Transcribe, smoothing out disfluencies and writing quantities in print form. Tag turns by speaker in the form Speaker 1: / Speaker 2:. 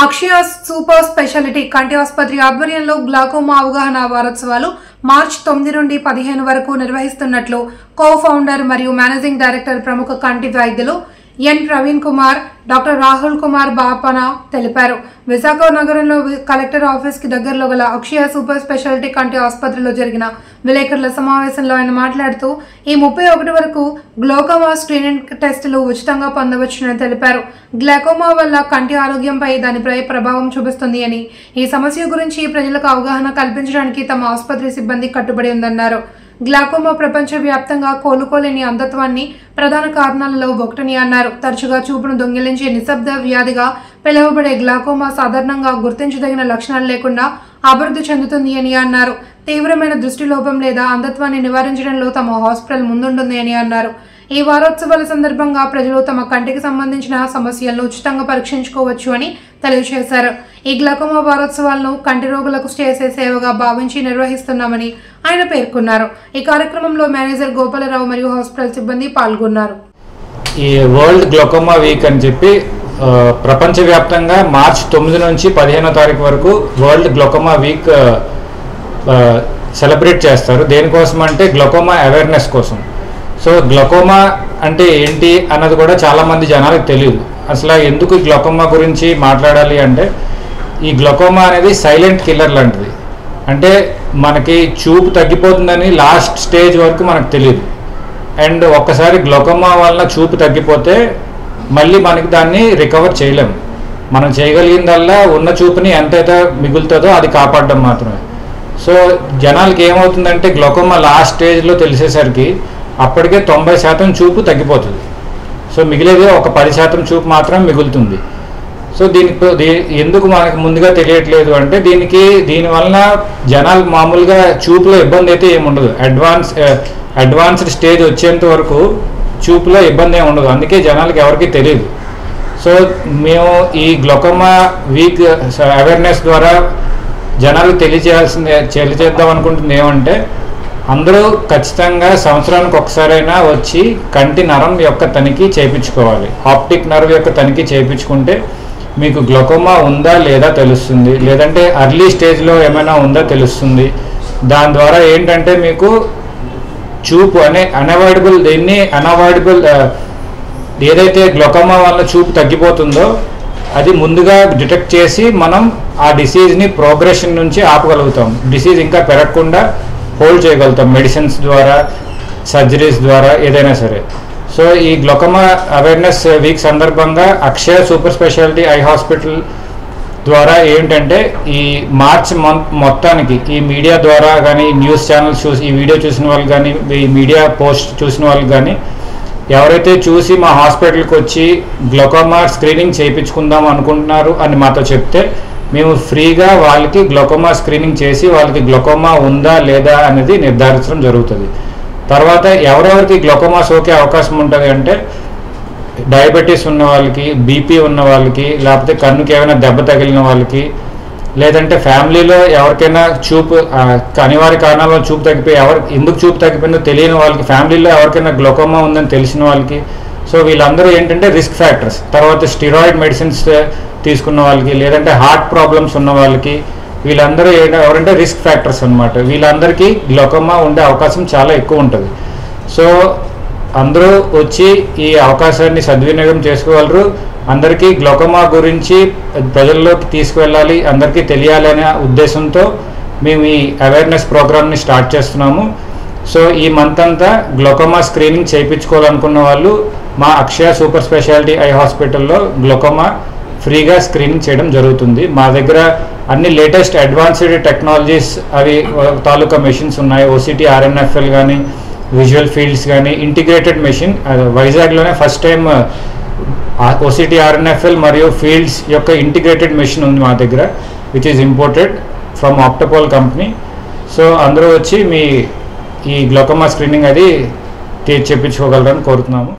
Speaker 1: అక్షయ super speciality కంటి ఆసుపత్రి ఆధ్వర్యంలో గ్లాకోమా అవగాహన వారోత్సవాలు మార్చి 9 నుండి 15 వరకు నిర్వహిస్తున్నట్లు కో ఫౌండర్ మరియు మేనేజింగ్ డైరెక్టర్ ప్రముఖ కంటి వైద్యులు ఎన్ ప్రవీణ్ కుమార్, డాక్టర్ రాహుల్ కుమార్ బాపన తెలిపారు. విశాఖ నగరంలో కలెక్టర్ ఆఫీస్ కి దగ్గరలో గల అక్షయ సూపర్ స్పెషాలిటీ కంటి ఆసుపత్రిలో జరిగిన విలేకరుల సమావేశంలో ఆయన మాట్లాడుతూ ఈ 31 వరకు గ్లాకోమా స్క్రీనింగ్ టెస్టులు ఉచితంగా పొందవచ్చునని తెలిపారు. గ్లాకోమా వల్ల కంటి ఆరోగ్యంపై దానిపై ప్రభావం చూపిస్తుంది అని, ఈ సమస్య గురించి ప్రజలకు అవగాహన కల్పించడానికి తమ ఆసుపత్రి సిబ్బంది కట్టుబడి ఉందన్నారు. గ్లాకోమా ప్రపంచవ్యాప్తంగా కోలుకోలేని అంధత్వాన్ని ప్రధాన కారణాలలో ఒకటని అన్నారు. తరచుగా చూపును దొంగిలించే నిశ్శబ్ద వ్యాధిగా పిలువబడే గ్లాకోమా సాధారణంగా గుర్తించదగిన లక్షణాలు లేకుండా అభివృద్ధి చెందుతుంది అని అన్నారు. తీవ్రమైన దృష్టి లోపం లేదా అంధత్వాన్ని నివారించడంలో తమ హాస్పిటల్ ముందుంటుంది అని అన్నారు. ఈ వారోత్సవాల సందర్భంగా ప్రజలు తమ కంటికి సంబంధించిన సమస్యలను ఉచితంగా పరీక్షించుకోవచ్చు అని తెలియజేశారు. ఈ గ్లాకోమా వారోత్సవాలను కంటి రోగులకు చేసే సేవగా భావించి నిర్వహిస్తున్నామని ఆయన పేర్కొన్నారు. ఈ కార్యక్రమంలో మేనేజర్ గోపాలరావు మరియు హాస్పిటల్ సిబ్బంది పాల్గొన్నారు.
Speaker 2: ఈ వరల్డ్ గ్లాకోమా వీక్ అని చెప్పి ప్రపంచవ్యాప్తంగా మార్చి 9 నుంచి 15వ తారీఖు వరకు వరల్డ్ గ్లాకోమా వీక్ సెలబ్రేట్ చేస్తారు. దేనికోసం అంటే గ్లాకోమా అవేర్నెస్ కోసం. సో గ్లాకోమా అంటే ఏంటి అన్నది కూడా చాలామంది జనాలకు తెలియదు. అసలు ఎందుకు గ్లాకోమా గురించి మాట్లాడాలి అంటే, ఈ గ్లాకోమా అనేది సైలెంట్ కిల్లర్ లాంటిది. అంటే మనకి చూపు తగ్గిపోతుందని లాస్ట్ స్టేజ్ వరకు మనకు తెలియదు. అండ్ ఒక్కసారి గ్లాకోమా వల్ల చూపు తగ్గిపోతే మళ్ళీ మనకి దాన్ని రికవర్ చేయలేము. మనం చేయగలిగిందల్లా ఉన్న చూపుని ఎంతైతే మిగులుతుందో అది కాపాడడం మాత్రమే. సో జనాలకి ఏమవుతుందంటే, గ్లాకోమా లాస్ట్ స్టేజ్లో తెలిసేసరికి అప్పటికే 90% చూపు తగ్గిపోతుంది. సో మిగిలేది ఒక 10% చూపు మాత్రం మిగులుతుంది. సో ఎందుకు మనకు ముందుగా తెలియట్లేదు అంటే, దీనివలన జనాలు మామూలుగా చూపులో ఇబ్బంది అయితే ఏముండదు. అడ్వాన్స్డ్ స్టేజ్ వచ్చేంత వరకు చూపులో ఇబ్బంది ఏమి ఉండదు. అందుకే జనాలకి ఎవరికి తెలియదు. సో మేము ఈ గ్లాకోమా వీక్ అవేర్నెస్ ద్వారా జనాలకు తెలియజేద్దాం అనుకుంటుంది ఏమంటే, అందరూ ఖచ్చితంగా సంవత్సరానికి ఒకసారైనా వచ్చి కంటి నరం యొక్క తనిఖీ చేయించుకోవాలి. ఆప్టిక్ నర్వ్ యొక్క తనిఖీ చేయించుకుంటే మీకు గ్లాకోమా ఉందా లేదా తెలుస్తుంది, లేదంటే అర్లీ స్టేజ్లో ఏమైనా ఉందా తెలుస్తుంది. దాని ద్వారా ఏంటంటే మీకు చూపు అన్అవాయిడబుల్ ఏదైతే గ్లాకోమా వల్ల చూపు తగ్గిపోతుందో అది ముందుగా డిటెక్ట్ చేసి మనం ఆ డిసీజ్ని ప్రోగ్రెషన్ నుంచి ఆపగలుగుతాం. డిసీజ్ ఇంకా పెరగకుండా హోల్డ్ చేయగలుగుతాం మెడిసిన్స్ ద్వారా, సర్జరీస్ ద్వారా, ఏదైనా సరే. సో ఈ గ్లాకోమా అవేర్నెస్ వీక్ సందర్భంగా అక్షయ సూపర్ స్పెషాలిటీ ఐ హాస్పిటల్ ద్వారా ఏంటంటే, ఈ మార్చ్ మంత్ మొత్తానికి ఈ మీడియా ద్వారా కానీ, న్యూస్ ఛానల్స్ చూసి ఈ వీడియో చూసిన వాళ్ళు కానీ, ఈ మీడియా పోస్ట్ చూసిన వాళ్ళు కానీ, ఎవరైతే చూసి మా హాస్పిటల్కి వచ్చి గ్లాకోమా స్క్రీనింగ్ చేయించుకుందాం అనుకుంటున్నారు అని మాతో చెప్తే, మేము ఫ్రీగా వాళ్ళకి గ్లాకోమా స్క్రీనింగ్ చేసి వాళ్ళకి గ్లాకోమా ఉందా లేదా అనేది నిర్ధారించడం జరుగుతుంది. తర్వాత ఎవరెవరికి గ్లాకోమా సోకే అవకాశం ఉంటుంది అంటే, డయాబెటీస్ ఉన్న వాళ్ళకి, బీపీ ఉన్న వాళ్ళకి, లేకపోతే కన్నుకి ఏమైనా దెబ్బ తగిలిన వాళ్ళకి, లేదంటే ఫ్యామిలీలో ఎవరికైనా చూపు అనివార్య కారణాల వల్ల చూపు తగ్గిపోయి ఎందుకు చూపు తగ్గిపోయిందో తెలియని వాళ్ళకి, ఫ్యామిలీలో ఎవరికైనా గ్లాకోమా ఉందని తెలిసిన వాళ్ళకి. సో వీళ్ళందరూ ఏంటంటే రిస్క్ ఫ్యాక్టర్స్. తర్వాత స్టిరాయిడ్ మెడిసిన్స్ తీసుకున్న వాళ్ళకి, లేదంటే హార్ట్ ప్రాబ్లమ్స్ ఉన్న వాళ్ళకి, వీళ్ళందరూ ఎవరంటే రిస్క్ ఫ్యాక్టర్స్ అనమాట. వీళ్ళందరికీ గ్లాకోమా ఉండే అవకాశం చాలా ఎక్కువ ఉంటుంది. సో అందరూ వచ్చి ఈ అవకాశాన్ని సద్వినియోగం చేసుకోగలరు. అందరికీ గ్లాకోమా గురించి ప్రజల్లోకి తీసుకువెళ్ళాలి, అందరికీ తెలియాలి అనే ఉద్దేశంతో మేము ఈ అవేర్నెస్ ప్రోగ్రామ్ని స్టార్ట్ చేస్తున్నాము. సో ఈ మంత్ అంతా గ్లాకోమా స్క్రీనింగ్ చేయించుకోవాలనుకున్న వాళ్ళు మా అక్షయ సూపర్ స్పెషాలిటీ ఐ హాస్పిటల్లో గ్లాకోమా ఫ్రీగా స్క్రీనింగ్ చేయడం జరుగుతుంది. మా దగ్గర అన్ని లేటెస్ట్ అడ్వాన్స్డ్ టెక్నాలజీస్ అవి తాలూకా మెషిన్స్ ఉన్నాయి. ఓసిటీ ఆర్ఎన్ఎఫ్ఎల్ కానీ, విజువల్ ఫీల్డ్స్ కానీ, ఇంటిగ్రేటెడ్ మెషిన్ వైజాగ్లోనే ఫస్ట్ టైం ఓసిటీ ఆర్ఎన్ఎఫ్ఎల్ మరియు ఫీల్డ్స్ యొక్క ఇంటిగ్రేటెడ్ మెషిన్ ఉంది మా దగ్గర, which is imported from Optopol company. So అందరూ వచ్చి ఈ గ్లాకోమా స్క్రీనింగ్ అది చేయించుకోగలరని కోరుతున్నాము.